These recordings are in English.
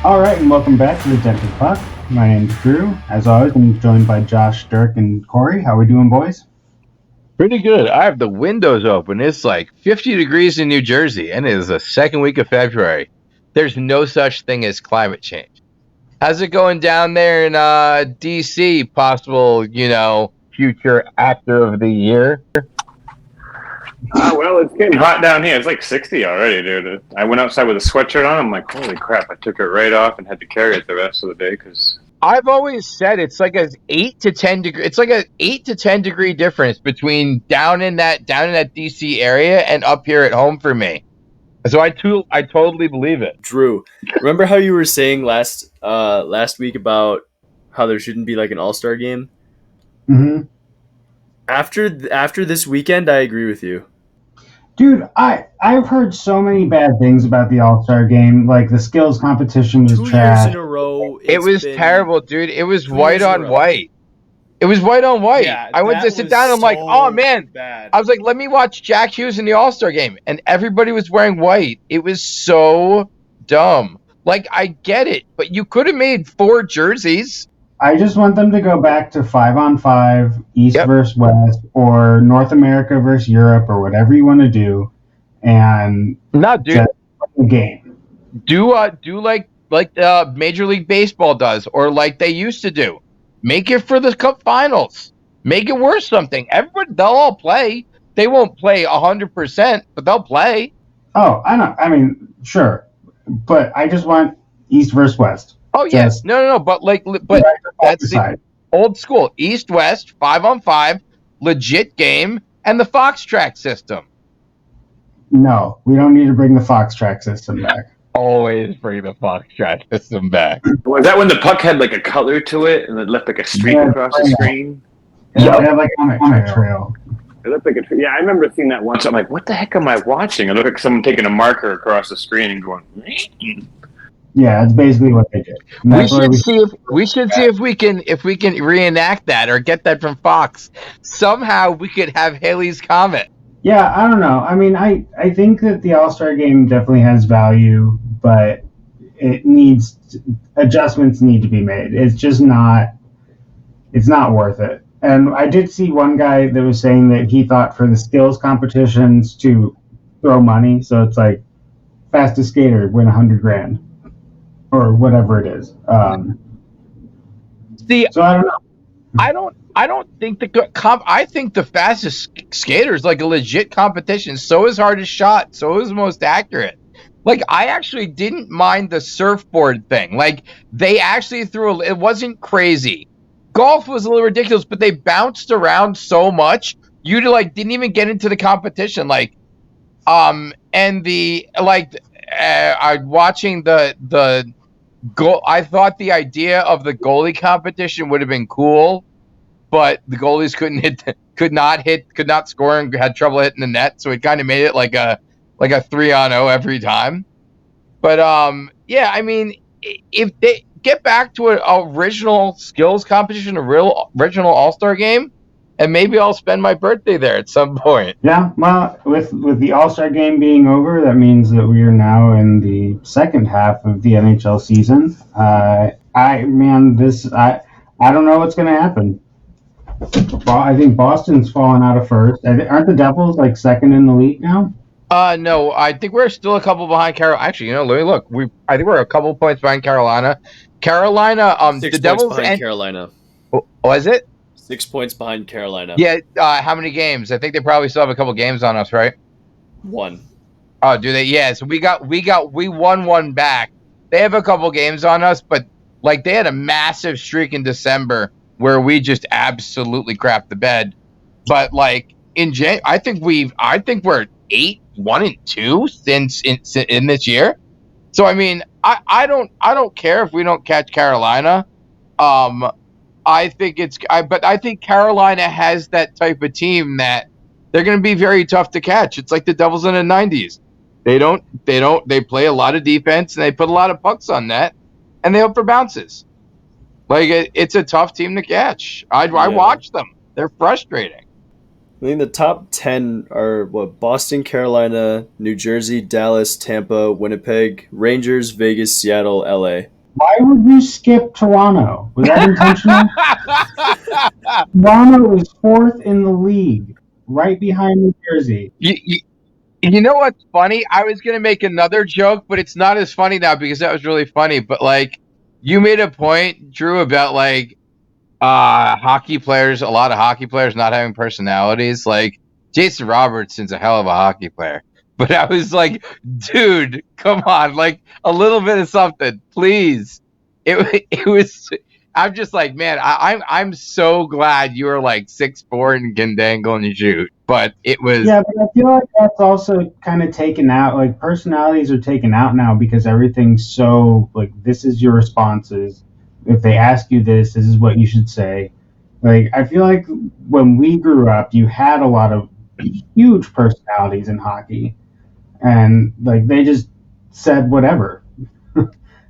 All right, and welcome back to the Dented Puck. My name's Drew. As always, I'm joined by Josh, Dirk, and Corey. How we doing, boys? Pretty good. I have the windows open. It's like 50 degrees in New Jersey, and it is the second week of February. There's no such thing as climate change. How's it going down there in D.C., possible, future actor of the year? Well, it's getting hot down here. It's like 60 already, dude. I went outside with a sweatshirt on. I'm like, holy crap. I took it right off and had to carry it the rest of the day because I've always said it's like an 8 to 10 degree. It's like an 8 to 10 degree difference between down in that DC area and up here at home for me. So I totally believe it. Drew, remember how you were saying last week about how there shouldn't be like an all-star game? Mm-hmm. After this weekend, I agree with you. Dude, I've heard so many bad things about the All-Star game. Like, the skills competition was 2 trash. years in a row. It was terrible, dude. It was white on white. It was white on white. Yeah, I went to sit down and I'm like, oh, man. Bad. I was like, let me watch Jack Hughes in the All-Star game. And everybody was wearing white. It was so dumb. Like, I get it, but you could have made 4 jerseys. I just want them to go back to 5-on-5, East versus West, or North America versus Europe, or whatever you want to do, and no, dude, just the game. Do like Major League Baseball does, or like they used to do. Make it for the Cup Finals. Make it worth something. They'll all play. They won't play 100%, but they'll play. Oh, I know. I mean, sure, but I just want East versus West. Oh yes, no, but that's the old school East-West 5-on-5 legit game and the Fox track system. No, we don't need to bring the Fox track system back. Always bring the Fox track system back. Was that when the puck had like a color to it and it left like a streak across the screen? Yeah, it had like a trail. It looked like I remember seeing that once. I'm like, what the heck am I watching? It looked like someone taking a marker across the screen and going. Yeah, that's basically what they did. We should see if we can reenact that or get that from Fox. Somehow we could have Haley's Comet. Yeah, I don't know. I mean, I think that the All-Star game definitely has value, but adjustments need to be made. It's just not worth it. And I did see one guy that was saying that he thought for the skills competitions to throw money, so it's like fastest skater win $100,000. Or whatever it is. So I don't know. I don't think I think the fastest skater is like a legit competition. So is hardest shot. So is most accurate. Like I actually didn't mind the surfboard thing. Like they actually it wasn't crazy. Golf was a little ridiculous, but they bounced around so much. You didn't even get into the competition. Watching the goal. I thought the idea of the goalie competition would have been cool, but the goalies could not score and had trouble hitting the net. So it kind of made it like a 3-on-0 every time. But yeah, I mean, if they get back to an original skills competition, a real original All-Star game. And maybe I'll spend my birthday there at some point. Yeah, well, with the All-Star game being over, that means that we are now in the second half of the NHL season. I don't know what's going to happen. I think Boston's fallen out of first. Aren't the Devils like second in the league now? No, I think we're still a couple behind Carolina. Actually, let me look. I think we're a couple points behind Carolina. The Devils behind Carolina. Was it? 6 points behind Carolina. Yeah, how many games? I think they probably still have a couple games on us, right? 1. Oh, do they? Yeah, so we won one back. They have a couple games on us, but like they had a massive streak in December where we just absolutely crapped the bed. But like I think we're 8-1-2 since in this year. So I mean, I don't care if we don't catch Carolina. I think Carolina has that type of team that they're going to be very tough to catch. It's like the Devils in the 90s. They play a lot of defense and they put a lot of pucks on net and they hope for bounces. Like it's a tough team to catch. I watch them. They're frustrating. I think the top 10 are Boston, Carolina, New Jersey, Dallas, Tampa, Winnipeg, Rangers, Vegas, Seattle, LA. Why would you skip Toronto? Was that intentional? Toronto is 4th in the league, right behind New Jersey. You know what's funny? I was gonna make another joke, but it's not as funny now because that was really funny. But like, you made a point, Drew, about like hockey players, a lot of hockey players not having personalities. Like Jason Robertson's a hell of a hockey player. But I was like, dude, come on, like a little bit of something, please. It was. I'm just like, man, I'm so glad you were like 6'4" and can dangle and shoot. But it was. Yeah, but I feel like that's also kind of taken out. Like personalities are taken out now because everything's so like this is your responses. If they ask you this is what you should say. Like I feel like when we grew up, you had a lot of huge personalities in hockey, and like they just said whatever.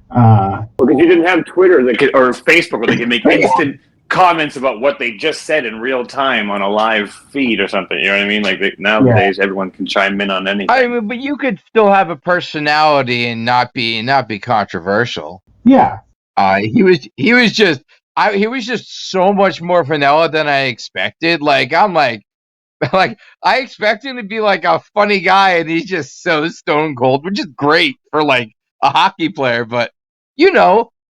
Because you didn't have Twitter or Facebook where they could make instant comments about what they just said in real time on a live feed or something. You know what I mean? Like nowadays, everyone can chime in on anything. I mean, but you could still have a personality and not be controversial. Yeah. He was just so much more vanilla than I expected. Like I'm like I expect him to be like a funny guy, and he's just so stone cold, which is great for like a hockey player. But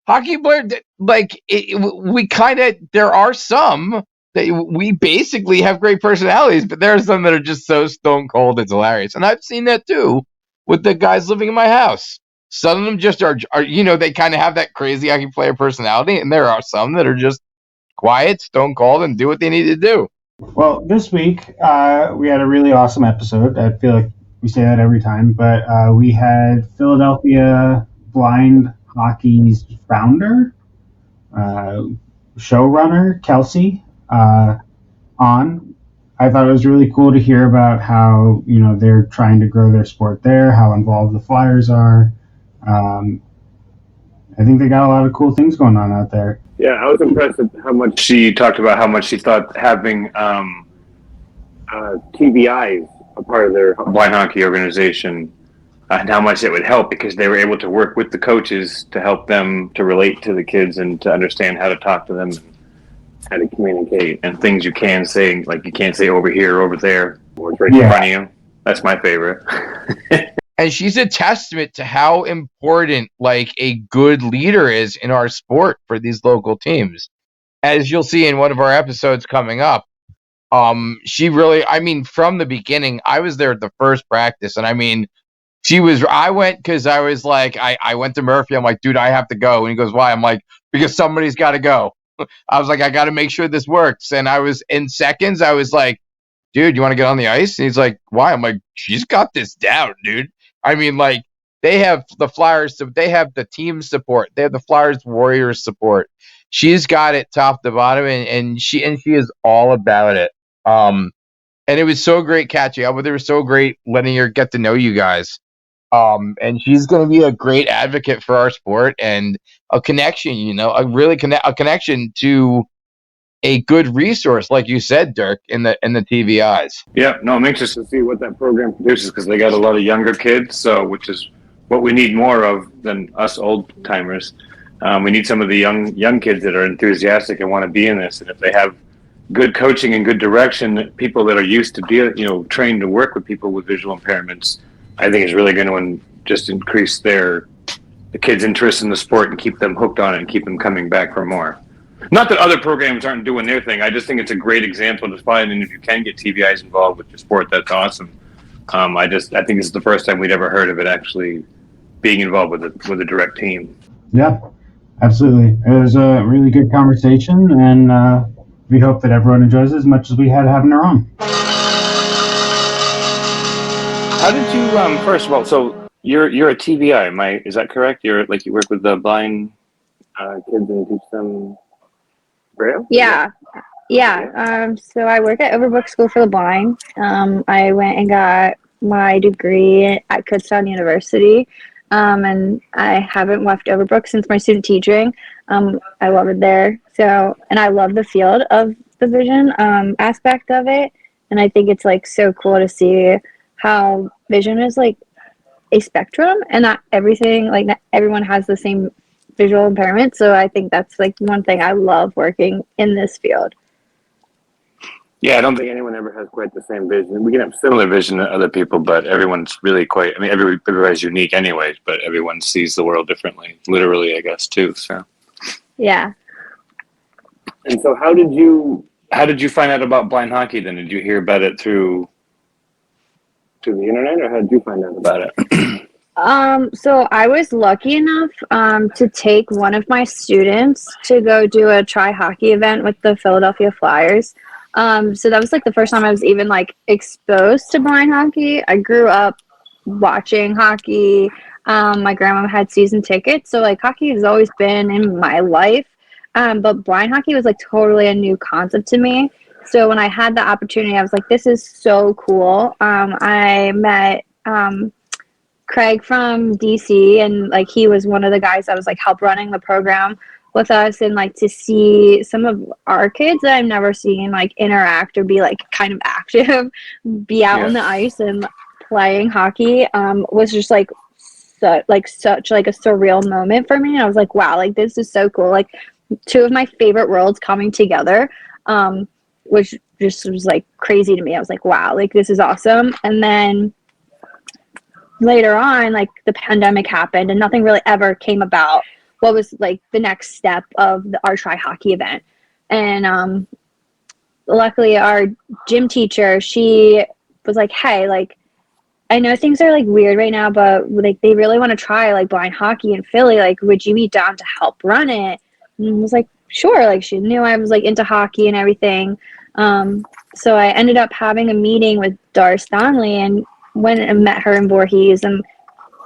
hockey player like we kind of there are some that we basically have great personalities, but there are some that are just so stone cold it's hilarious, and I've seen that too with the guys living in my house. Some of them just are they kind of have that crazy hockey player personality, and there are some that are just quiet, stone cold, and do what they need to do. Well, this week we had a really awesome episode. I feel like we say that every time, but we had Philadelphia Blind Hockey's founder, showrunner, Kelsey, on. I thought it was really cool to hear about how, they're trying to grow their sport there, how involved the Flyers are. I think they got a lot of cool things going on out there. Yeah, I was impressed with how much she talked about how much she thought having TBIs a part of their blind hockey organization and how much it would help because they were able to work with the coaches to help them to relate to the kids and to understand how to talk to them and how to communicate and things you can say, like you can't say over here or over there or it's right in front of you. That's my favorite. And she's a testament to how important like a good leader is in our sport for these local teams. As you'll see in one of our episodes coming up, she really, from the beginning, I was there at the first practice, and I went because I was like, I went to Murphy. I'm like, dude, I have to go. And he goes, why? I'm like, because somebody's got to go. I was like, I got to make sure this works. And I was in seconds. I was like, dude, you want to get on the ice? And he's like, why? I'm like, she's got this down, dude. Like they have the Flyers, they have the team support, they have the Flyers Warriors support. She's got it top to bottom, and she is all about it. And it was so great catching up with her. It was so great letting her get to know you guys. And she's going to be a great advocate for our sport and a connection, a connection to a good resource, like you said, Dirk, in the TVIs. Yeah, no, I'm anxious to see what that program produces because they got a lot of younger kids, which is what we need more of than us old timers. We need some of the young kids that are enthusiastic and want to be in this, and if they have good coaching and good direction, people that are used to be, trained to work with people with visual impairments, I think is really going to just increase the kids' interest in the sport and keep them hooked on it and keep them coming back for more. Not that other programs aren't doing their thing. I just think it's a great example to find, and if you can get TBIs involved with your sport, that's awesome. I think this is the first time we'd ever heard of it actually being involved with a direct team. Yeah, absolutely. It was a really good conversation, and we hope that everyone enjoys it as much as we had having her on. How did you first of all? So you're a TBI, is that correct? You work with the blind kids and teach them Braille? Yeah. So I work at Overbrook School for the Blind. I went and got my degree at Kutztown University, and I haven't left Overbrook since my student teaching. I love it there. And I love the field of the vision aspect of it, and I think it's like so cool to see how vision is like a spectrum, and not everything, like not everyone has the same visual impairment. So I think that's like one thing I love working in this field. Yeah, I don't think anyone ever has quite the same vision. We can have similar vision to other people, but everyone's really quite. I mean, everybody's unique, anyways. But everyone sees the world differently, literally, I guess, too. So. Yeah. And so, how did you find out about blind hockey? Then, did you hear about it through the internet, or how did you find out about it? So I was lucky enough to take one of my students to go do a try hockey event with the Philadelphia Flyers. So that was like the first time I was even like exposed to blind hockey. I grew up watching hockey. My grandma had season tickets, so like hockey has always been in my life. But blind hockey was like totally a new concept to me. So when I had the opportunity, I was like, this is so cool. I met Craig from DC, and like he was one of the guys that was like help running the program with us, and like to see some of our kids that I've never seen like interact or be like kind of active, be out on the ice and playing hockey was just like such like a surreal moment for me. And I was like, wow, like this is so cool. Like two of my favorite worlds coming together, which just was like crazy to me. I was like, wow, like this is awesome. And then later on, like the pandemic happened and nothing really ever came about. What was like the next step of our try hockey event? And luckily our gym teacher, she was like, hey, like I know things are like weird right now, but like they really want to try like blind hockey in Philly. Like, would you be down to help run it? And I was like, sure. Like she knew I was like into hockey and everything. So I ended up having a meeting with Doris Donnelly and went and met her in Voorhees, and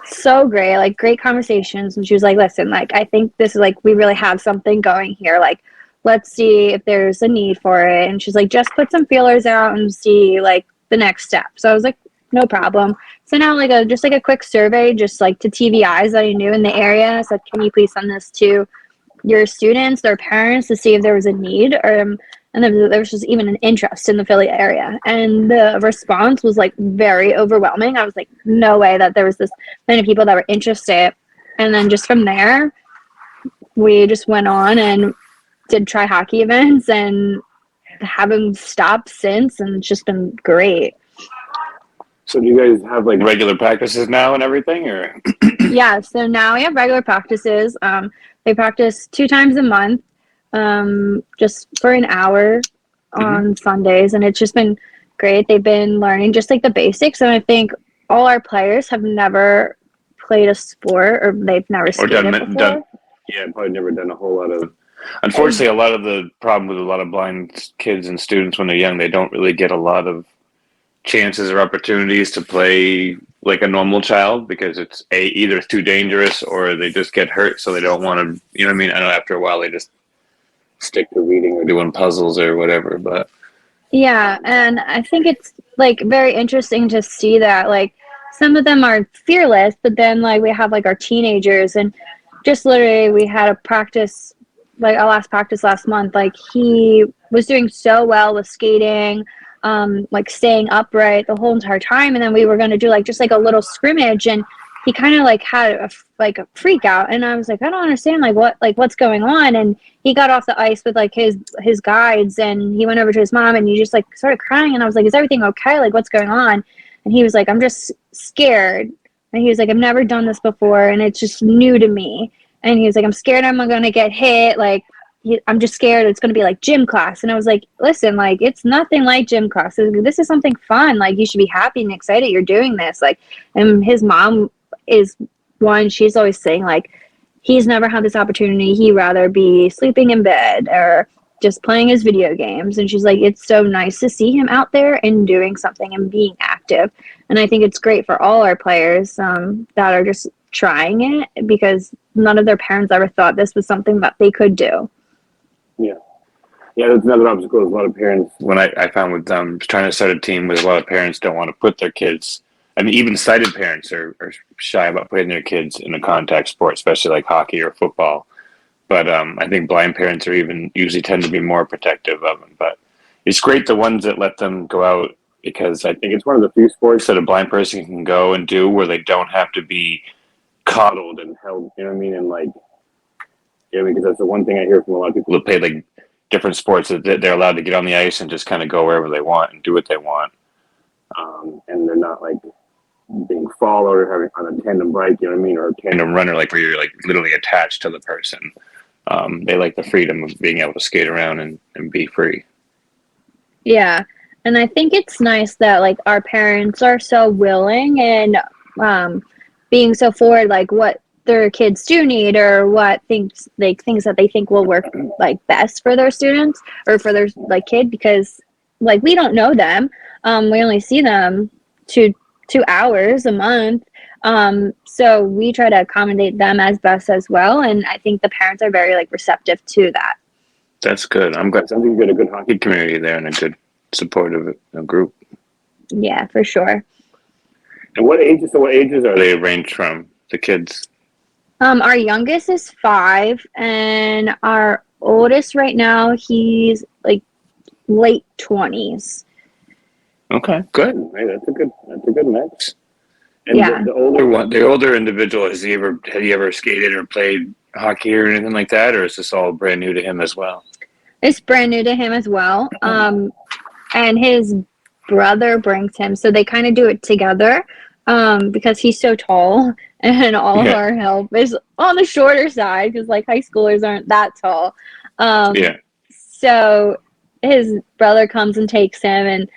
so great, like great conversations. And she was like, listen, like I think this is like we really have something going here, like let's see if there's a need for it. And she's like, just put some feelers out and see like the next step. So I was like, no problem. Sent out like a quick survey just like to TVIs that I knew in the area. I said, can you please send this to your students, their parents, to see if there was a need, or and then there was just even an interest in the Philly area. And the response was like very overwhelming. I was like, no way that there was this many people that were interested. And then just from there, we just went on and did try hockey events and haven't stopped since. And it's just been great. So do you guys have like regular practices now and everything, or? Yeah, so now we have regular practices. They practice 2 times a month, just for an hour on Sundays, and it's just been great. They've been learning just like the basics, and I think all our players have never played a sport, or they've never skated before. Probably never done a whole lot of. Unfortunately, a lot of the problem with a lot of blind kids and students when they're young, they don't really get a lot of chances or opportunities to play like a normal child, because it's either it's too dangerous or they just get hurt, so they don't want to. You know what I mean? I know after a while they just stick to reading or doing puzzles or whatever. But yeah, and I think it's like very interesting to see that like some of them are fearless, but then like we have like our teenagers, and just literally we had a practice, like our last practice last month. Like he was doing so well with skating, like staying upright the whole entire time, and then we were going to do like just like a little scrimmage, and he kind of like had a freak out, and I was like, I don't understand what's going on. And he got off the ice with like his guides, and he went over to his mom, and he just like started crying, and I was like, is everything okay? Like what's going on? And he was like, I'm just scared. And he was like, I've never done this before, and it's just new to me. And he was like, I'm scared I'm going to get hit. Like I'm just scared it's going to be like gym class. And I was like, listen, like it's nothing like gym class. This is something fun. Like you should be happy and excited you're doing this. Like, and his mom is one, she's always saying like he's never had this opportunity. He'd rather be sleeping in bed or just playing his video games. And she's like, it's so nice to see him out there and doing something and being active. And I think it's great for all our players that are just trying it, because none of their parents ever thought this was something that they could do. Yeah, that's another obstacle. A lot of parents, when I found with trying to start a team, with a lot of parents don't want to put their kids. I mean, even sighted parents are shy about putting their kids in a contact sport, especially like hockey or football. But I think blind parents are usually tend to be more protective of them. But it's great the ones that let them go out, because I think it's one of the few sports that a blind person can go and do where they don't have to be coddled and held. You know what I mean? And like Yeah, because that's the one thing I hear from a lot of people that play like different sports, that they're allowed to get on the ice and just kind of go wherever they want and do what they want. And they're not like being followed or having on a tandem bike, you know what I mean, or a tandem runner, like where you're like literally attached to the person. They like the freedom of being able to skate around and be free. Yeah. And I think it's nice that like our parents are so willing and being so forward, like what their kids do need or what things that they think will work like best for their students or for their like kid, because like we don't know them. We only see them 2 hours a month. So we try to accommodate them as best as well. And I think the parents are very like receptive to that. That's good. I'm glad. Sounds like you've got a good hockey community there and a good supportive group. Yeah, for sure. And what ages are they ranged from, the kids? Our youngest is 5 and our oldest right now, he's like late 20s. Okay, good. Hey, that's a good mix. And Yeah. the older individual, had he ever skated or played hockey or anything like that, or is this all brand new to him as well? It's brand new to him as well. And his brother brings him, so they kind of do it together because he's so tall and all of our help is on the shorter side because like high schoolers aren't that tall. So his brother comes and takes him, and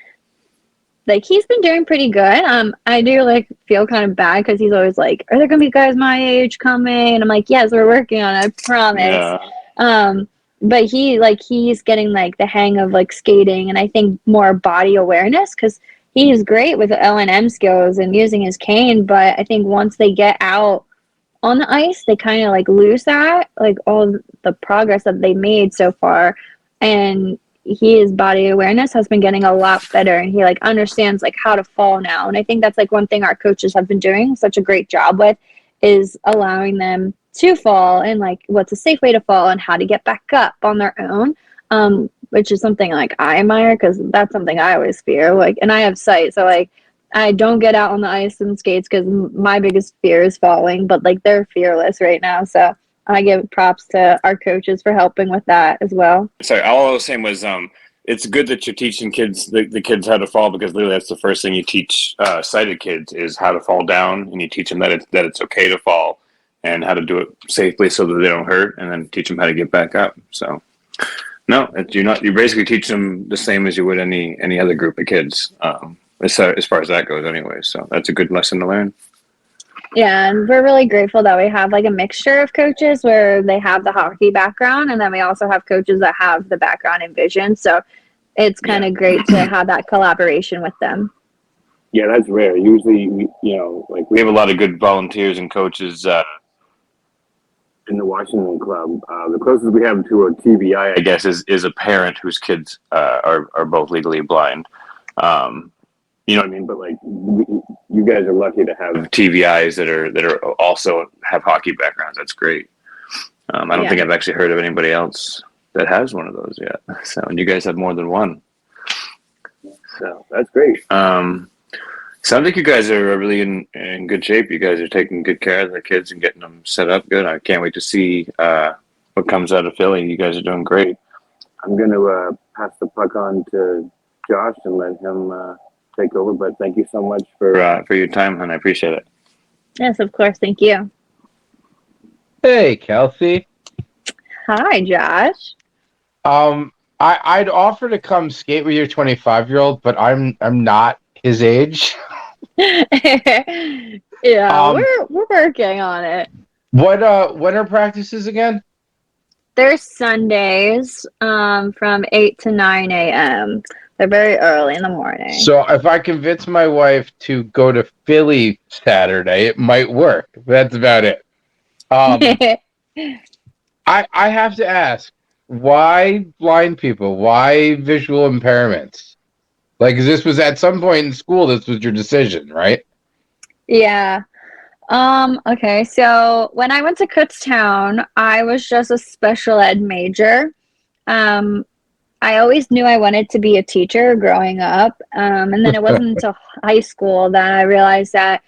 like he's been doing pretty good. I do like feel kind of bad because he's always like, "Are there gonna be guys my age coming?" And I'm like, "Yes, we're working on it, I promise." Yeah. But he's getting like the hang of like skating, and I think more body awareness because he's great with L&M skills and using his cane. But I think once they get out on the ice, they kind of like lose that, like all the progress that they made so far. And his body awareness has been getting a lot better, and he like understands like how to fall now. And I think that's like one thing our coaches have been doing such a great job with is allowing them to fall and like what's a safe way to fall and how to get back up on their own, which is something like I admire because that's something I always fear. Like, and I have sight, so like I don't get out on the ice and skates because my biggest fear is falling. But like they're fearless right now, so I give props to our coaches for helping with that as well. Sorry, all I was saying was it's good that you're teaching kids the kids how to fall, because literally that's the first thing you teach sighted kids is how to fall down, and you teach them that it's okay to fall and how to do it safely so that they don't hurt, and then teach them how to get back up. So no, you basically teach them the same as you would any other group of kids, as far as that goes anyway. So that's a good lesson to learn. Yeah, and we're really grateful that we have like a mixture of coaches where they have the hockey background, and then we also have coaches that have the background in vision. So it's kind of great to have that collaboration with them. Yeah, that's rare. Usually, like we have a lot of good volunteers and coaches in the Washington Club. The closest we have to a TBI, I guess, is a parent whose kids are both legally blind. You know what I mean? But like, you guys are lucky to have TVIs that are also have hockey backgrounds. That's great. I don't think I've actually heard of anybody else that has one of those yet. So, and you guys have more than one. So that's great. Sounds like you guys are really in good shape. You guys are taking good care of the kids and getting them set up good. I can't wait to see what comes out of Philly. You guys are doing great. I'm going to pass the puck on to Josh and let him take over. But thank you so much for your time, hon. I appreciate it. Yes, of course. Thank you. Hey, Kelsey. Hi, Josh. I'd offer to come skate with your 25-year-old, but I'm not his age. Yeah, we're working on it. When are practices again? They're Sundays from 8 to 9 a.m. They're very early in the morning. So if I convince my wife to go to Philly Saturday, it might work. That's about it. I have to ask, why blind people? Why visual impairments? Like, this was at some point in school, this was your decision, right? Yeah. Okay, so when I went to Kutztown, I was just a special ed major. I always knew I wanted to be a teacher growing up. And then it wasn't until high school that I realized that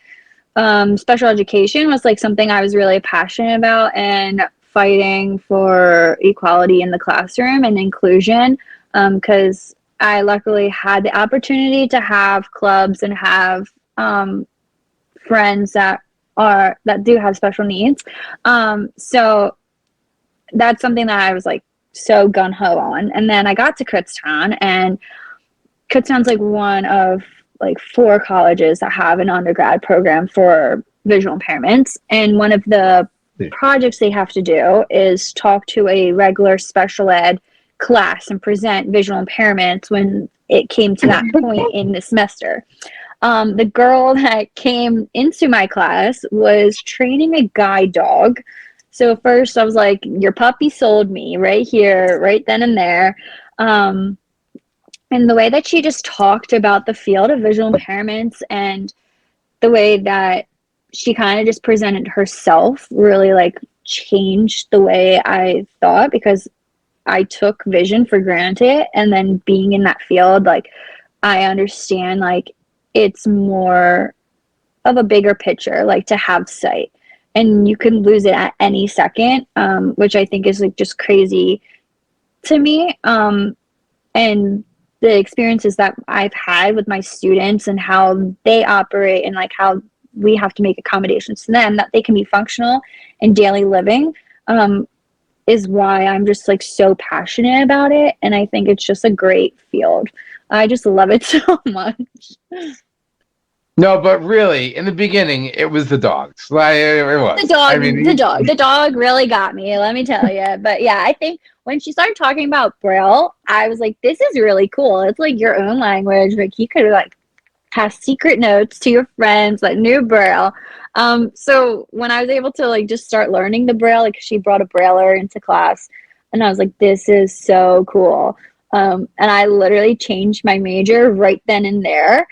special education was like something I was really passionate about. And fighting for equality in the classroom and inclusion, because I luckily had the opportunity to have clubs and have friends that do have special needs. So that's something that I was like so gung-ho on. And then I got to Kutztown, and Kutztown's like one of like 4 colleges that have an undergrad program for visual impairments. And one of the projects they have to do is talk to a regular special ed class and present visual impairments when it came to that point in the semester. The girl that came into my class was training a guide dog. So first I was like, your puppy sold me right here, right then and there. And the way that she just talked about the field of visual impairments and the way that she kind of just presented herself really like changed the way I thought, because I took vision for granted. And then being in that field, like I understand like it's more of a bigger picture, like to have sight, and you can lose it at any second, which I think is like just crazy to me. And the experiences that I've had with my students and how they operate and like how we have to make accommodations to them that they can be functional in daily living, is why I'm just like so passionate about it. And I think it's just a great field. I just love it so much. No, but really, in the beginning, it was the dogs. Like, it was. The dog really got me, let me tell you. But yeah, I think when she started talking about Braille, I was like, this is really cool. It's like your own language. Like you could like have secret notes to your friends that knew Braille. So when I was able to like just start learning the Braille, like she brought a Brailler into class, and I was like, this is so cool. And I literally changed my major right then and there.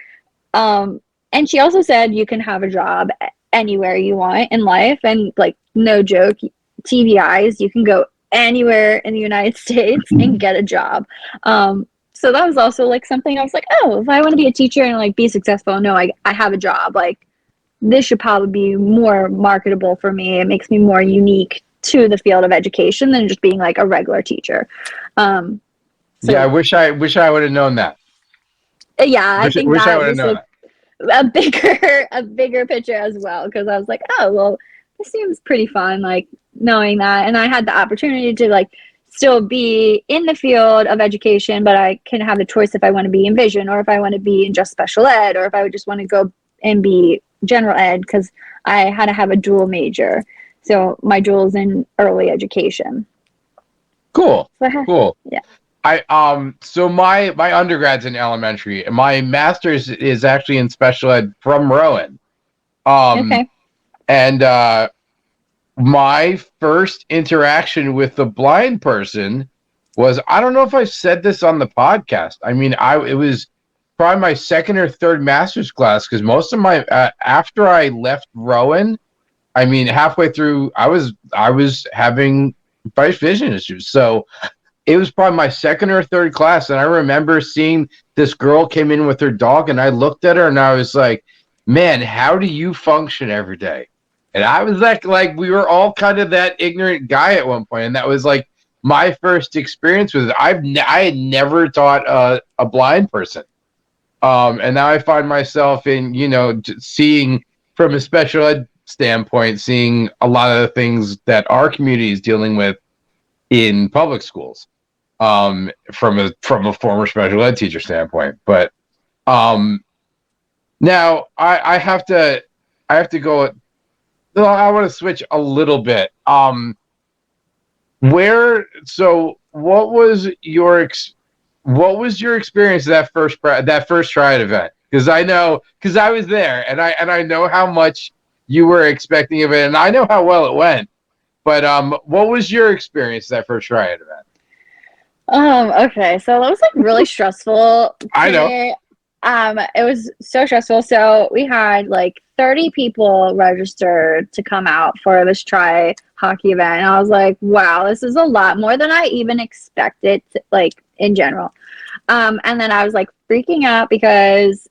And she also said you can have a job anywhere you want in life. And like, no joke, TVIs, you can go anywhere in the United States and get a job. So that was also like something I was like, oh, if I want to be a teacher and like be successful, no, I have a job. Like this should probably be more marketable for me. It makes me more unique to the field of education than just being like a regular teacher. Yeah, I wish I would have known that. Yeah, I think wish I that would have was known like a bigger picture as well, because I was like, oh well, this seems pretty fun, like knowing that. And I had the opportunity to like still be in the field of education, but I can have the choice if I want to be in vision or if I want to be in just special ed, or if I would just want to go and be general ed, because I had to have a dual major. So my dual's in early education. Cool. Cool. Yeah. So my undergrad's in elementary, and my master's is actually in special ed from Rowan. Okay. And my first interaction with the blind person was, I don't know if I said this on the podcast. I mean, it was probably my second or third master's class, because most of my after I left Rowan, I mean, halfway through, I was having vision issues. So it was probably my second or third class, and I remember seeing this girl came in with her dog, and I looked at her and I was like, man, how do you function every day? And I was like we were all kind of that ignorant guy at one point, and that was like my first experience with it. I had never taught a blind person. And now I find myself in, seeing from a special ed standpoint, seeing a lot of the things that our community is dealing with in public schools. From a former special ed teacher standpoint, but now I have to go. I want to switch a little bit. What was your experience at that first Triad event? Because I was there, and I know how much you were expecting of it, and I know how well it went. But what was your experience at that first Triad event? Okay, so that was like really stressful. I know. It was so stressful. So we had like 30 people registered to come out for this Tri hockey event. And I was like, wow, this is a lot more than I even expected, like in general. And then I was like freaking out because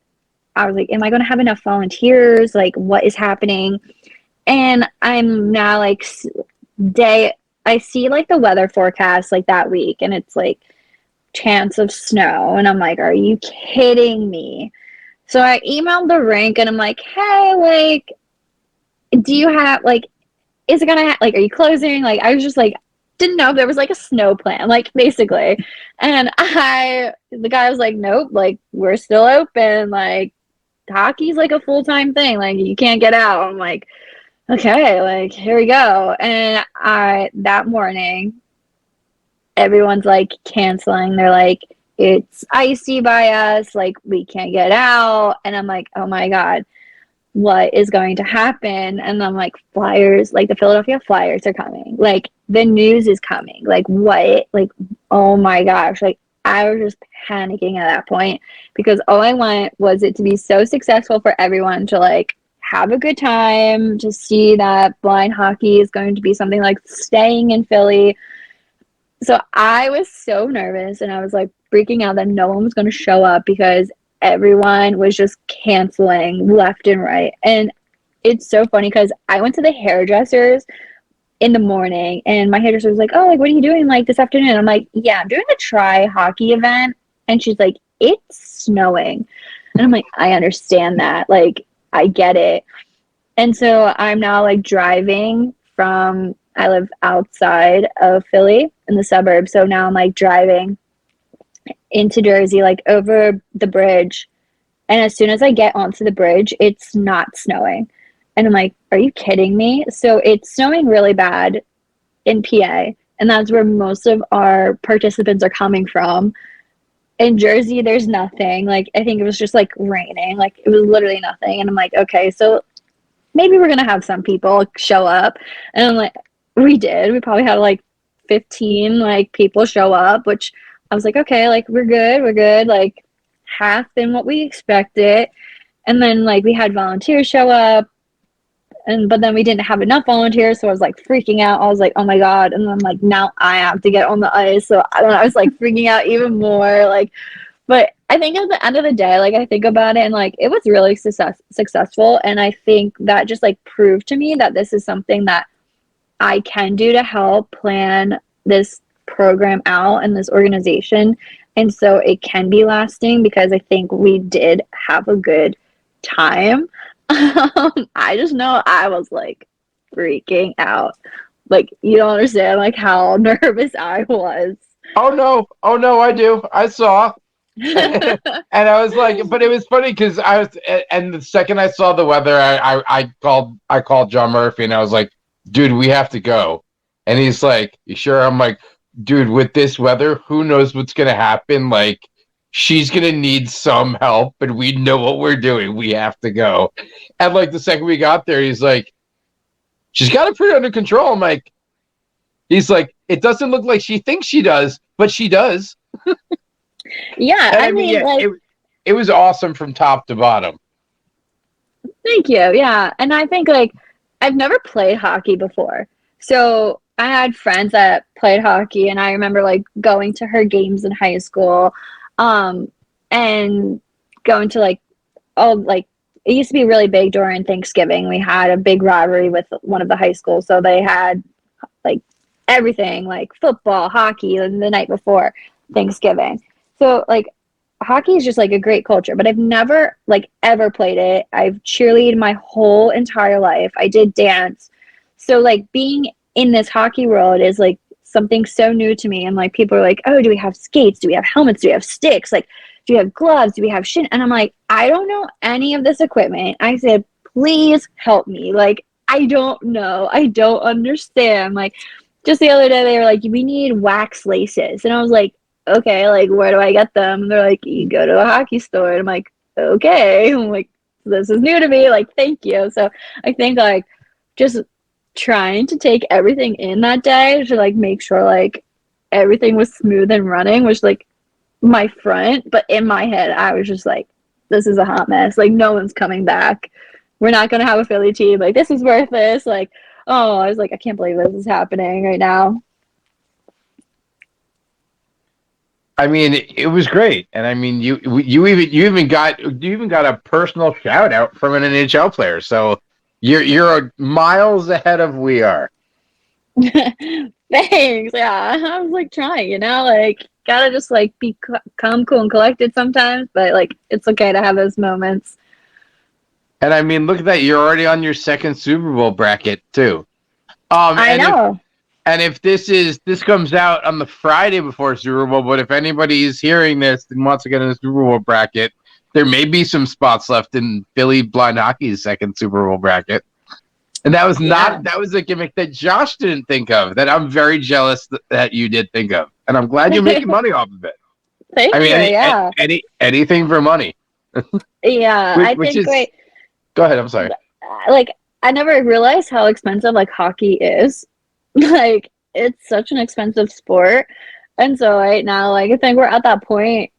I was like, am I going to have enough volunteers? Like, what is happening? And I'm now like day I see like the weather forecast like that week, and it's like chance of snow, and I'm like, are you kidding me? So I emailed the rink, and I'm like, hey, like, do you have like, is it gonna like, are you closing? Like, I was just like, didn't know if there was like a snow plan, like basically. And the guy was like, nope, like we're still open, like hockey's like a full-time thing, like you can't get out. I'm like, okay, like here we go. And that morning, everyone's like canceling. They're like, it's icy by us, like we can't get out. And I'm like, oh my God, what is going to happen? And I'm like, Flyers, like the Philadelphia Flyers are coming. Like the news is coming. Like what? Like, oh my gosh. Like I was just panicking at that point because all I want was it to be so successful for everyone to like have a good time, to see that blind hockey is going to be something like staying in Philly. So I was so nervous, and I was like freaking out that no one was going to show up because everyone was just canceling left and right. And it's so funny because I went to the hairdressers in the morning, and my hairdresser was like, oh, like what are you doing like this afternoon? I'm like, yeah, I'm doing a try hockey event. And she's like, it's snowing. And I'm like, I understand that, like I get it. And so I'm now like driving from, I live outside of Philly in the suburbs, so now I'm like driving into Jersey, like over the bridge. And as soon as I get onto the bridge, it's not snowing. And I'm like, are you kidding me? So it's snowing really bad in PA, and that's where most of our participants are coming from. In Jersey, there's nothing. Like, I think it was just like raining. Like, it was literally nothing. And I'm like, okay, so maybe we're going to have some people show up. And I'm like, we did. We probably had like 15 like people show up, which I was like, okay, like we're good, like half than what we expected. And then like we had volunteers show up, but then we didn't have enough volunteers, so I was like freaking out. I was like, oh my God. And then like now I have to get on the ice, so I was like freaking out even more. Like, but I think at the end of the day, like I think about it, and like it was really successful, and I think that just like proved to me that this is something that I can do to help plan this program out and this organization. And so it can be lasting because I think we did have a good time. I just know I was like freaking out. Like, you don't understand like how nervous I was. Oh no, I do. I saw. And I was like, but it was funny because and the second I saw the weather, I called John Murphy, and I was like, dude, we have to go. And he's like, you sure? I'm like, dude, with this weather, who knows what's going to happen? Like, she's going to need some help, and we know what we're doing. We have to go. And like the second we got there, he's like, she's got it pretty under control. I'm like, he's like, it doesn't look like she thinks she does, but she does. Yeah. And I mean yeah, like, it was awesome from top to bottom. Thank you. Yeah. And I think like, I've never played hockey before. So I had friends that played hockey, and I remember like going to her games in high school, and going to like, it used to be really big during Thanksgiving. We had a big rivalry with one of the high schools. So they had like everything, like football, hockey, the night before Thanksgiving. So like hockey is just like a great culture, but I've never like ever played it. I've cheerleaded my whole entire life. I did dance. So like being in this hockey world is like something so new to me. And like people are like, oh, do we have skates? Do we have helmets? Do we have sticks? Like, do we have gloves? Do we have shin? And I'm like, I don't know any of this equipment. I said, please help me. Like, I don't know. I don't understand. Like, just the other day they were like, we need wax laces. And I was like, okay, like where do I get them? And they're like, you go to a hockey store. And I'm like, okay. I'm like, this is new to me. Like, thank you. So I think like just trying to take everything in that day to like make sure like everything was smooth and running was like my front. But in my head, I was just like, this is a hot mess. Like, no one's coming back. We're not going to have a Philly team. Like, this is worthless. Like, oh, I was like, I can't believe this is happening right now. I mean, it was great, and I mean, you even got a personal shout out from an NHL player. So you're miles ahead of we are. Thanks. Yeah, I was like trying, like gotta just like be calm, cool, and collected sometimes. But like it's okay to have those moments. And I mean, look at that. You're already on your second Super Bowl bracket too. I know. If this comes out on the Friday before Super Bowl, but if anybody is hearing this and wants to get in the Super Bowl bracket, there may be some spots left in Philly blind hockey's second Super Bowl bracket. And that was that was a gimmick that Josh didn't think of, that I'm very jealous that you did think of. And I'm glad you're making money off of it. Thank you. Anything for money. Yeah, I think Go ahead, I'm sorry. Like, I never realized how expensive like hockey is. Like, it's such an expensive sport. And so right now, like, I think we're at that point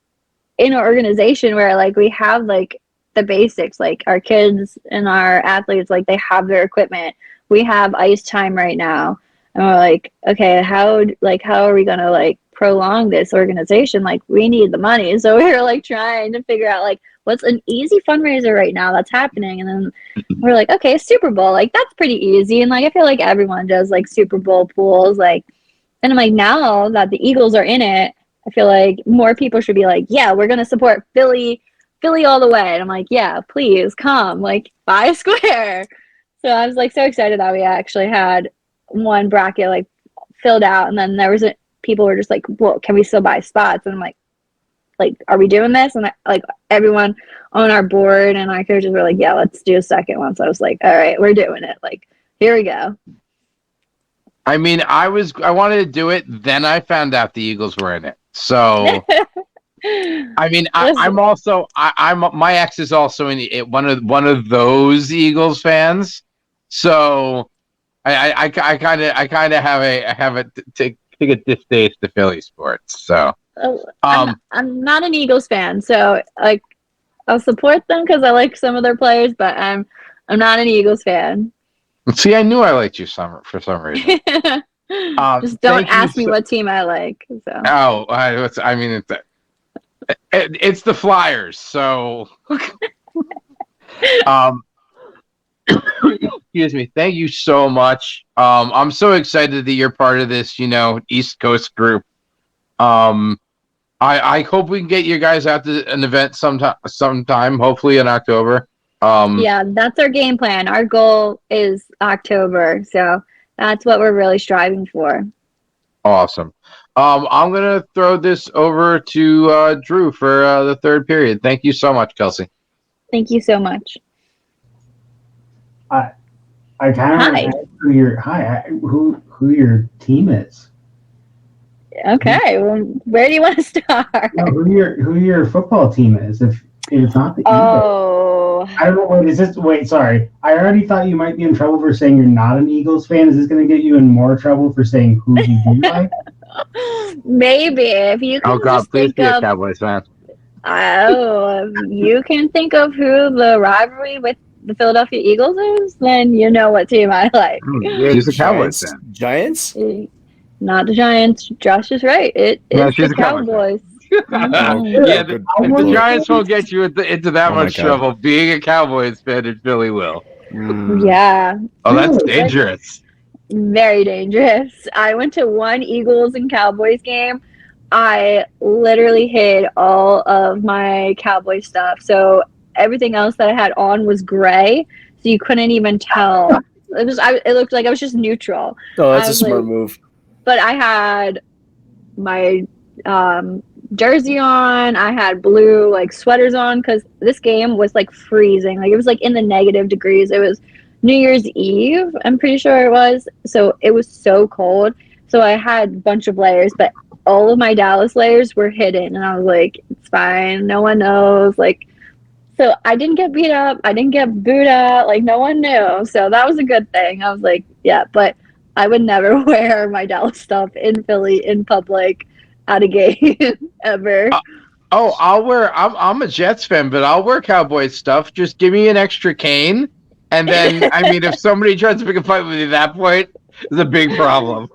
in our organization where like we have like the basics, like our kids and our athletes, like they have their equipment. We have ice time right now. And we're like, okay, how are we gonna like prolong this organization? Like, we need the money. So we were like trying to figure out like what's an easy fundraiser right now that's happening. And then we're like, okay, Super Bowl, like that's pretty easy. And like I feel like everyone does like Super Bowl pools, like, and I'm like, now that the Eagles are in it, I feel like more people should be like, yeah, we're gonna support Philly all the way. And I'm like, yeah, please come, like buy a square. So I was like so excited that we actually had one bracket like filled out, and then there was people were just like, well, can we still buy spots? And I'm like, are we doing this? And like everyone on our board and our coaches were like, yeah, let's do a second one. So I was like, all right, we're doing it. Like, here we go. I mean, I wanted to do it, then I found out the Eagles were in it. So I mean, I'm also my ex is also in one of those Eagles fans. So I kind of have a take a distaste to Philly sports. So I'm not an Eagles fan, so like I'll support them because I like some of their players, but I'm not an Eagles fan. See, I knew I liked you for some reason. Just don't ask me what team I like. So. Oh, I mean, it's the Flyers. So, excuse me. Thank you so much. I'm so excited that you're part of this, East Coast group. I hope we can get you guys out to an event sometime, hopefully in October. Yeah, that's our game plan. Our goal is October, so that's what we're really striving for. Awesome. I'm going to throw this over to Drew for the third period. Thank you so much, Kelsey. Thank you so much. I kind of who your team is. Okay, well, where do you want to start? No, who your football team is? If it's not the Eagles. Oh, I don't know. Wait, sorry. I already thought you might be in trouble for saying you're not an Eagles fan. Is this going to get you in more trouble for saying who you do like? Maybe if you can. Oh God, please be a Cowboys fan. Oh, you can think of who the rivalry with the Philadelphia Eagles is, then you know what team I like. She's a Cowboys fan. Giants? Not the Giants. Josh is right. It is the Cowboys. The Giants won't get you into that much trouble. Being a Cowboys fan in Philly will. Yeah. Oh, that's dangerous. Very dangerous. I went to one Eagles and Cowboys game. I literally hid all of my Cowboy stuff. So everything else that I had on was gray. So you couldn't even tell. It looked like I was just neutral. Oh, that's a smart move. But I had my jersey on. I had blue like sweaters on because this game was like freezing. Like it was like in the negative degrees. It was New Year's Eve, I'm pretty sure it was. So it was so cold. So I had a bunch of layers, but all of my Dallas layers were hidden. And I was like, it's fine. No one knows. Like, so I didn't get beat up. I didn't get booed out. Like, no one knew. So that was a good thing. I was like, yeah, but I would never wear my Dallas stuff in Philly in public at a game ever. I'm a Jets fan, but I'll wear Cowboys stuff. Just give me an extra cane. And then, I mean, if somebody tries to pick a fight with me at that point, it's a big problem.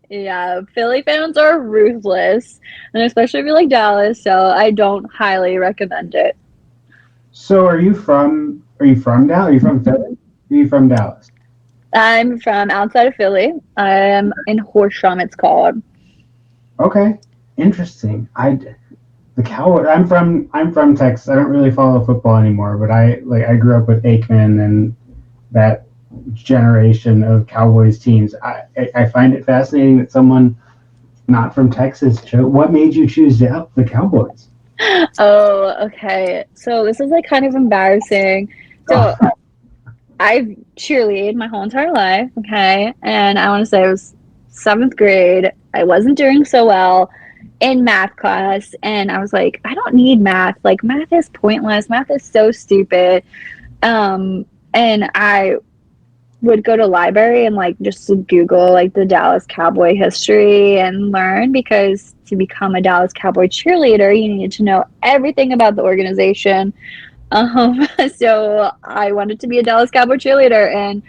Yeah, Philly fans are ruthless, and especially if you like Dallas, so I don't highly recommend it. So are you from Dallas? Are you from Philly? Are you from Dallas? I'm from outside of Philly. I am in Horsham, it's called. Okay, interesting. The Cowboys. I'm from Texas. I don't really follow football anymore, but I grew up with Aikman and that generation of Cowboys teams. I find it fascinating that someone not from Texas chose. What made you choose the Cowboys? Oh, okay. So this is like kind of embarrassing. So I've cheerleaded my whole entire life, okay? And I want to say it was 7th grade. I wasn't doing so well in math class, and I was like, I don't need math. Like, math is pointless. Math is so stupid. And I would go to library and like just Google like the Dallas Cowboy history and learn, because to become a Dallas Cowboy cheerleader, you need to know everything about the organization. So I wanted to be a Dallas Cowboy cheerleader, and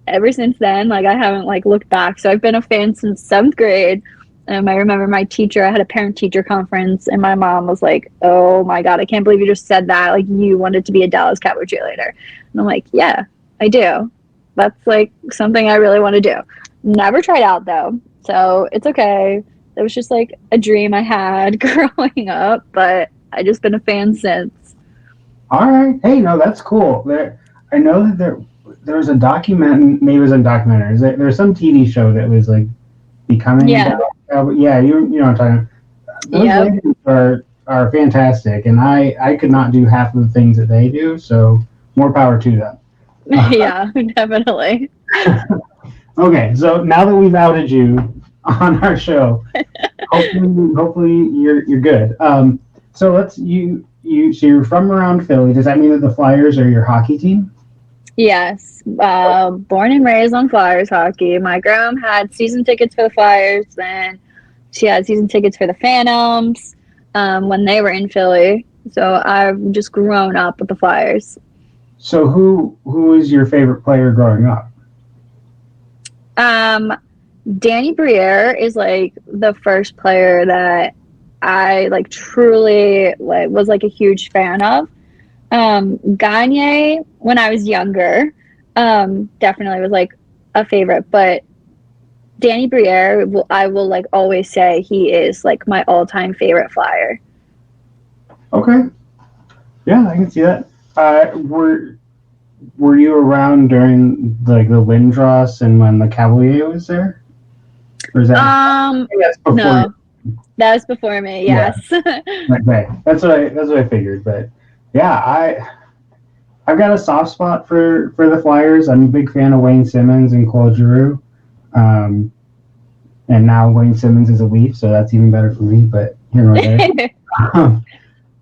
ever since then, like I haven't like looked back. So I've been a fan since 7th grade. I remember my teacher, I had a parent-teacher conference, and my mom was like, oh my God, I can't believe you just said that. Like, you wanted to be a Dallas Cowboy cheerleader. And I'm like, yeah, I do. That's like something I really want to do. Never tried out though, so it's okay. It was just like a dream I had growing up, but I just been a fan since. All right. Hey, no, that's cool. I know that there was a maybe it was a documentary. There's some TV show that was like becoming. Yeah. Yeah, you know what I'm talking about. Those ladies are fantastic, and I could not do half of the things that they do. So more power to them. Yeah, definitely. Okay, so now that we've outed you on our show, hopefully you're good. So so you're from around Philly. Does that mean that the Flyers are your hockey team? Yes, born and raised on Flyers hockey. My grandma had season tickets for the Flyers, then she had season tickets for the Phantoms when they were in Philly. So I've just grown up with the Flyers. So who was your favorite player growing up? Danny Briere is like the first player that I like truly like was like a huge fan of. Gagne, when I was younger, definitely was like a favorite, but Danny Briere, I will like always say he is like my all-time favorite Flyer. Okay, yeah, I can see that. Were you around during like the Lindros and when the Cavalier was there? Or is that? That's before no, that was before me. Yes. Yeah. Okay, that's what I figured, but. Yeah, I've got a soft spot for the Flyers. I'm a big fan of Wayne Simmons and Claude Giroux. And now Wayne Simmons is a Leaf, so that's even better for me, but here nor there.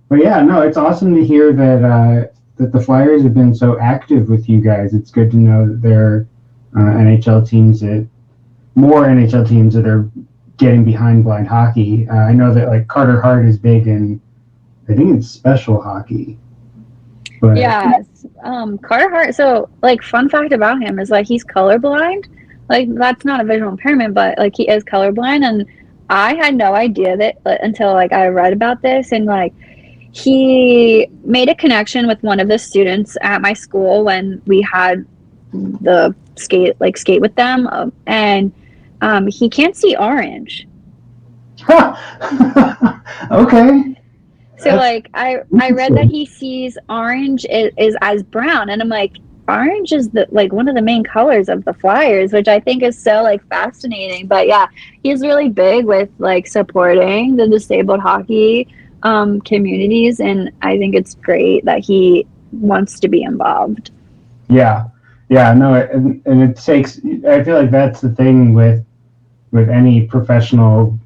But yeah, no, it's awesome to hear that the Flyers have been so active with you guys. It's good to know that there are more NHL teams that are getting behind blind hockey. I know that like Carter Hart is big in, I think it's special hockey. But Yes. Carter Hart. So, like, fun fact about him is like he's colorblind. Like, that's not a visual impairment, but like he is colorblind, and I had no idea that until like I read about this, and like he made a connection with one of the students at my school when we had the skate with them, and he can't see orange. Okay. So like I read that he sees orange is as brown, and I'm like, orange is the like one of the main colors of the Flyers, which I think is so like fascinating. But yeah, he's really big with like supporting the disabled hockey communities, and I think it's great that he wants to be involved. Yeah, no, and it takes. I feel like that's the thing with any professional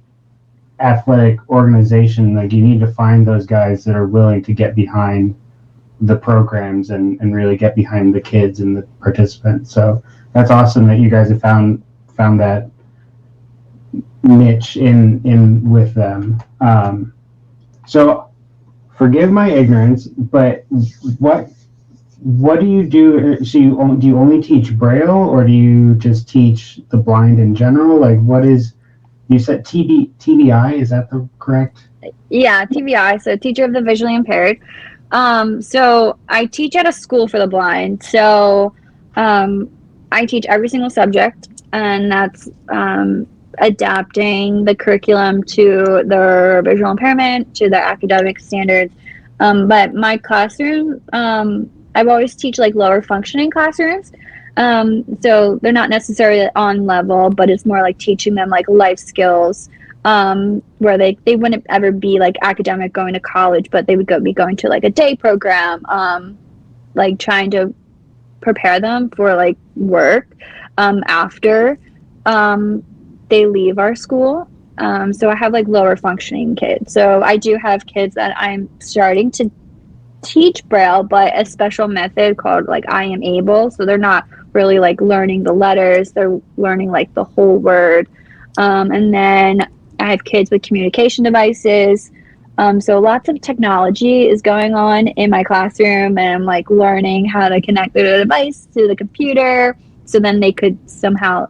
athletic organization. Like you need to find those guys that are willing to get behind the programs and really get behind the kids and the participants. So that's awesome that you guys have found that niche in with them. So forgive my ignorance, but what do you do? So do you only teach Braille, or do you just teach the blind in general? Like what is, you said TBI, is that the correct? Yeah, TBI, so teacher of the visually impaired. So I teach at a school for the blind. So I teach every single subject, and that's adapting the curriculum to their visual impairment, to their academic standards. But my classroom, I've always teach like lower functioning classrooms. So they're not necessarily on level, but it's more like teaching them like life skills, where they wouldn't ever be like academic going to college, but they would be going to like a day program, like trying to prepare them for like work after they leave our school. So I have like lower functioning kids. So I do have kids that I'm starting to teach Braille, but a special method called like I am able. So they're not really like learning the letters, they're learning like the whole word. And then I have kids with communication devices. So lots of technology is going on in my classroom, and I'm like learning how to connect the device to the computer, so then they could somehow,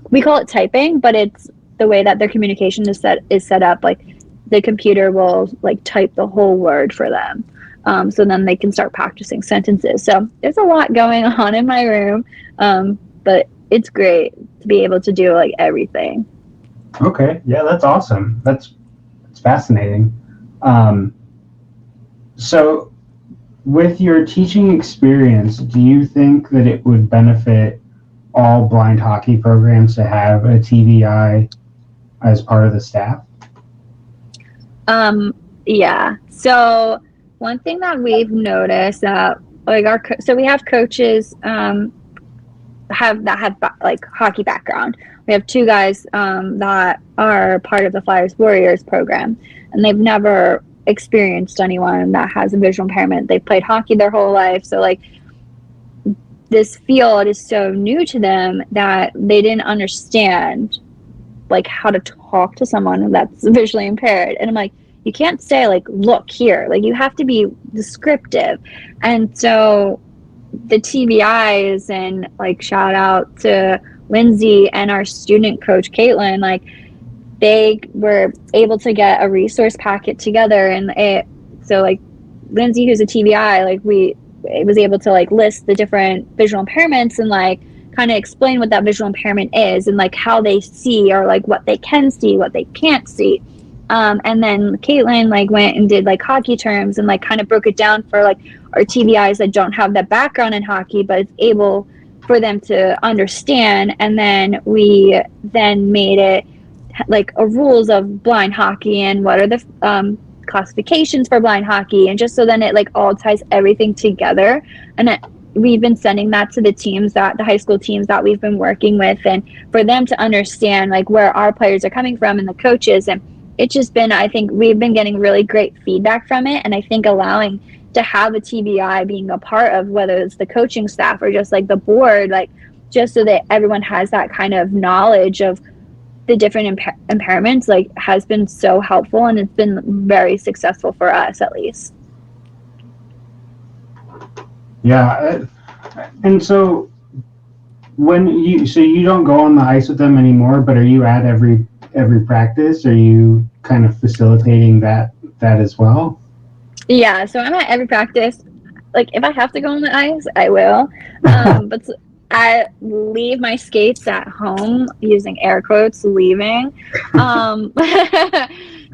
we call it typing, but it's the way that their communication is set up. Like the computer will like type the whole word for them. So then they can start practicing sentences. So there's a lot going on in my room, but it's great to be able to do like everything. Okay, yeah, that's awesome. That's fascinating. So with your teaching experience, do you think that it would benefit all blind hockey programs to have a TBI as part of the staff? Yeah. So one thing that we've noticed that like so we have coaches have like hockey background. We have two guys that are part of the Flyers Warriors program, and they've never experienced anyone that has a visual impairment. They've played hockey their whole life, so like this field is so new to them that they didn't understand like how to talk to someone that's visually impaired. And I'm like, you can't say like, look here, like you have to be descriptive. And so the TBIs, and like shout out to Lindsay and our student coach Caitlin, like they were able to get a resource packet together, and so like Lindsay, who's a TBI, like it was able to like list the different visual impairments and like kind of explain what that visual impairment is and like how they see, or like what they can see, what they can't see. And then Caitlin like went and did like hockey terms and like kind of broke it down for like our TBIs that don't have that background in hockey, but it's able for them to understand. And then we then made it like a rules of blind hockey and what are the classifications for blind hockey, and just so then it like all ties everything together. And we've been sending that to the teams, that the high school teams that we've been working with, and for them to understand like where our players are coming from and the coaches. And it's just been, I think we've been getting really great feedback from it. And I think allowing to have a TBI being a part of, whether it's the coaching staff or just like the board, like just so that everyone has that kind of knowledge of the different impairments, like has been so helpful, and it's been very successful for us at least. Yeah, and so you don't go on the ice with them anymore, but are you at every practice? Are you kind of facilitating that as well? Yeah, so I'm at every practice. Like if I have to go on the ice, I will. But I leave my skates at home, using air quotes, leaving.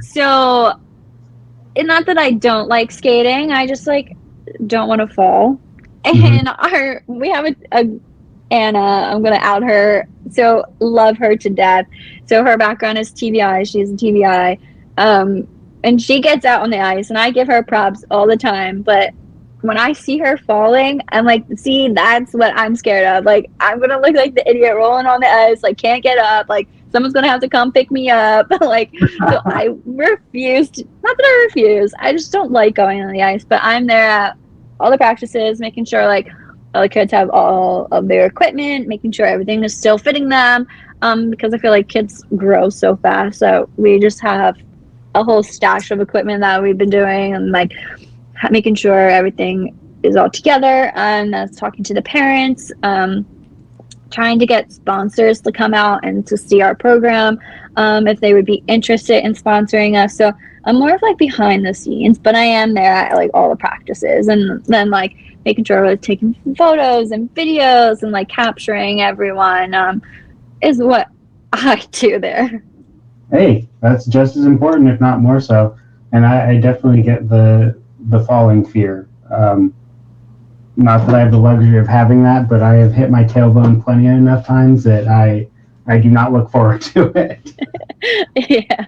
So it's not that I don't like skating, I just like don't want to fall. And we have a Anna, I'm gonna out her, so love her to death. So her background is TBI, she's a TBI, and she gets out on the ice, and I give her props all the time. But when I see her falling, I'm like, see, that's what I'm scared of. Like I'm gonna look like the idiot rolling on the ice, like can't get up, like someone's gonna have to come pick me up. Like so I refused, not that I refuse, I just don't like going on the ice. But I'm there at all the practices, making sure like all the kids have all of their equipment, making sure everything is still fitting them, because I feel like kids grow so fast. So we just have a whole stash of equipment that we've been doing, and like making sure everything is all together. And that's talking to the parents, trying to get sponsors to come out and to see our program, if they would be interested in sponsoring us. So I'm more of like behind the scenes, but I am there at like all the practices. And then like making sure we're taking photos and videos and like capturing everyone is what I do there. Hey, that's just as important, if not more so. And I definitely get the falling fear. Not that I have the luxury of having that, but I have hit my tailbone plenty enough times that I do not look forward to it. Yeah.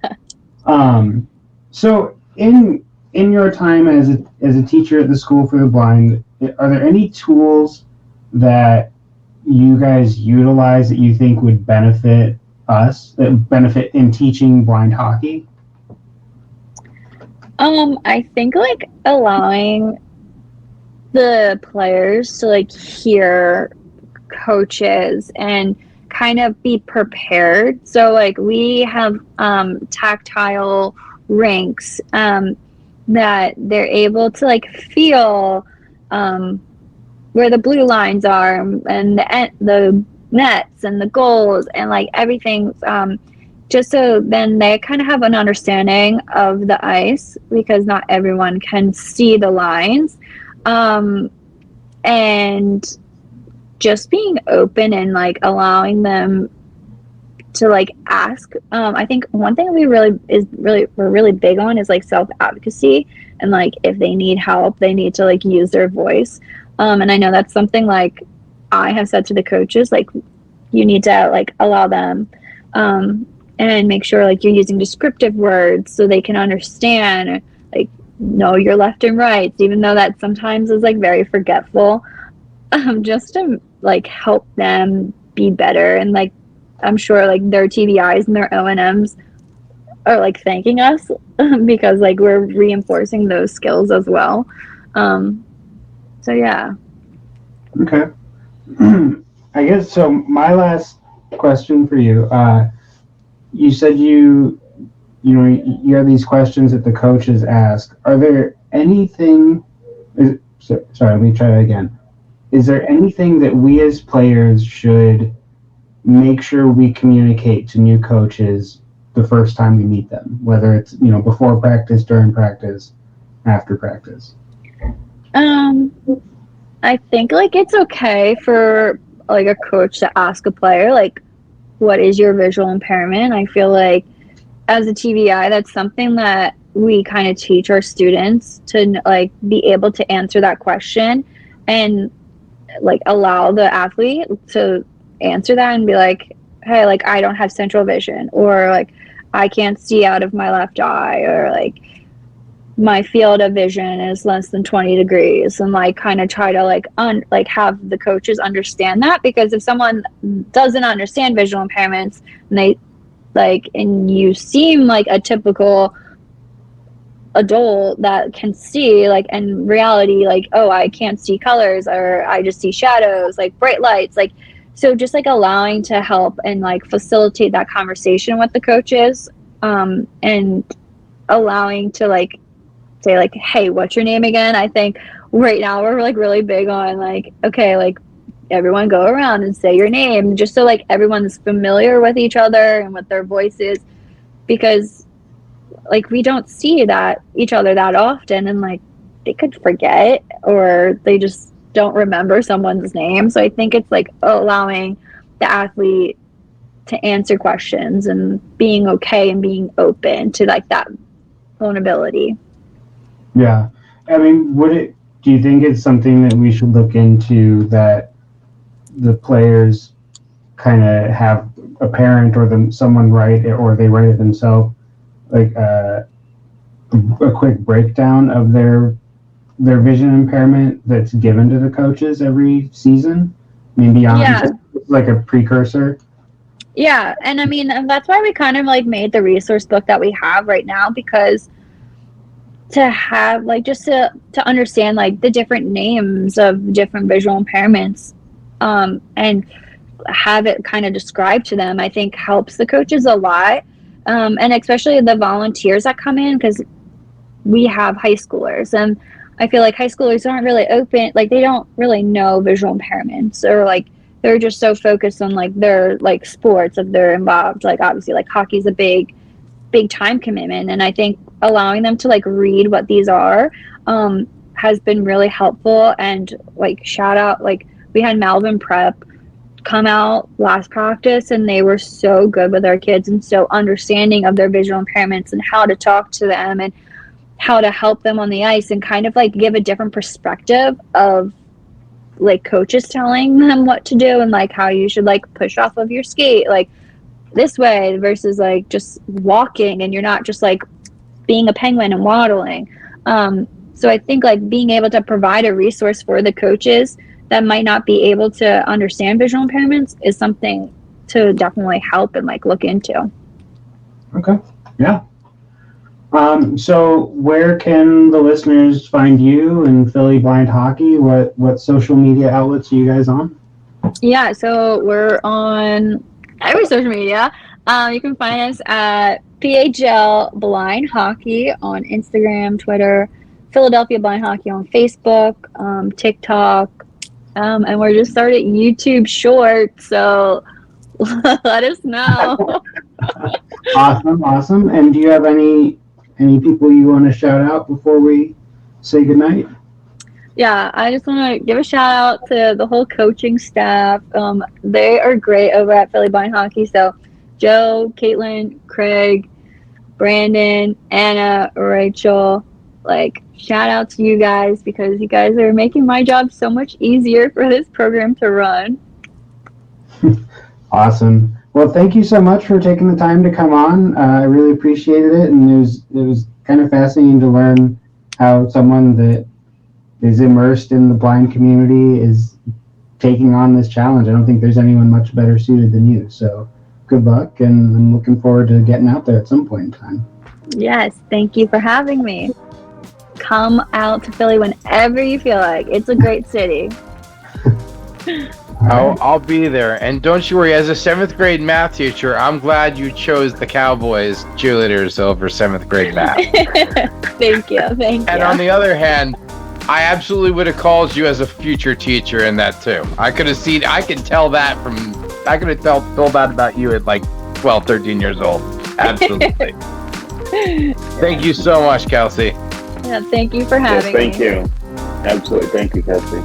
So in your time as a teacher at the School for the Blind, are there any tools that you guys utilize that you think would benefit us, that benefit in teaching blind hockey? I think like allowing the players to like hear coaches and kind of be prepared. So like we have tactile rinks that they're able to like feel where the blue lines are and the nets and the goals and like everything, just so then they kind of have an understanding of the ice, because not everyone can see the lines, and just being open and like allowing them to like ask. I think one thing we're really big on is like self-advocacy, and like if they need help, they need to like use their voice. And I know that's something like I have said to the coaches, like you need to like allow them and make sure like you're using descriptive words so they can understand, like know your left and right, even though that sometimes is like very forgetful, just to like help them be better. And like I'm sure like their TBIs and their O&Ms are like thanking us because like we're reinforcing those skills as well. So yeah. Okay. I guess so. My last question for you. You said you have these questions that the coaches ask. Are there anything? Sorry, let me try that again. Is there anything that we as players should make sure we communicate to new coaches the first time we meet them, whether it's before practice, during practice, after practice? I think like it's okay for like a coach to ask a player like, what is your visual impairment? I feel like as a TBI, that's something that we kind of teach our students to like be able to answer that question and like allow the athlete to answer that and be like, hey, like I don't have central vision, or like I can't see out of my left eye, or like my field of vision is less than 20 degrees, and like kind of try to like have the coaches understand that, because if someone doesn't understand visual impairments and they like, and you seem like a typical adult that can see, like in reality, like, oh, I can't see colors, or I just see shadows, like bright lights, like, so just like allowing to help and like facilitate that conversation with the coaches, and allowing to like say like, hey, what's your name again? I think right now we're like really big on like, okay, like everyone go around and say your name, just so like everyone's familiar with each other and with their voices, because like we don't see that each other that often, and like they could forget or they just don't remember someone's name. So I think it's like allowing the athlete to answer questions and being okay and being open to like that vulnerability. Yeah. I mean, do you think it's something that we should look into, that the players kind of have a parent or someone write it, or they write it themselves, like a quick breakdown of their vision impairment that's given to the coaches every season? I mean, beyond like a precursor. Yeah, and I mean, and that's why we kind of like made the resource book that we have right now, because to have like just to understand like the different names of different visual impairments, and have it kind of described to them, I think helps the coaches a lot, and especially the volunteers that come in, because we have high schoolers, and I feel like high schoolers aren't really open, like they don't really know visual impairments, or like they're just so focused on like their like sports if they're involved, like obviously like hockey's a big time commitment, and I think allowing them to like read what these are has been really helpful. And like shout out, like we had Malvin Prep come out last practice, and they were so good with our kids and so understanding of their visual impairments and how to talk to them and how to help them on the ice, and kind of like give a different perspective of like coaches telling them what to do and like how you should like push off of your skate like this way versus like just walking, and you're not just like being a penguin and waddling. So I think like being able to provide a resource for the coaches that might not be able to understand visual impairments is something to definitely help and like look into. Okay. Yeah. So where can the listeners find you and Philly Blind Hockey? What social media outlets are you guys on? Yeah, so we're on every social media. You can find us at PHL Blind Hockey on Instagram, Twitter, Philadelphia Blind Hockey on Facebook, TikTok, and we're just starting YouTube Shorts, so let us know. Awesome. And do you have any people you want to shout out before we say goodnight? Yeah, I just want to give a shout out to the whole coaching staff. They are great over at Philly Blind Hockey. So Joe, Caitlin, Craig, Brandon, Anna, Rachel, like shout out to you guys because you guys are making my job so much easier for this program to run. Awesome. Well, thank you so much for taking the time to come on. I really appreciated it, and it was kind of fascinating to learn how someone that is immersed in the blind community is taking on this challenge. I don't think there's anyone much better suited than you. So good luck, and I'm looking forward to getting out there at some point in time. Yes, thank you for having me. Come out to Philly whenever you feel like. It's a great city. I'll be there. And don't you worry, as a 7th grade math teacher, I'm glad you chose the Cowboys cheerleaders over 7th grade math. Thank you. And on the other hand, I absolutely would have called you as a future teacher in that too. I could have told that about you at like 12, 13 years old. Absolutely. Thank you so much, Kelsey. Yeah, thank you for having me. Thank you. Absolutely. Thank you, Kelsey.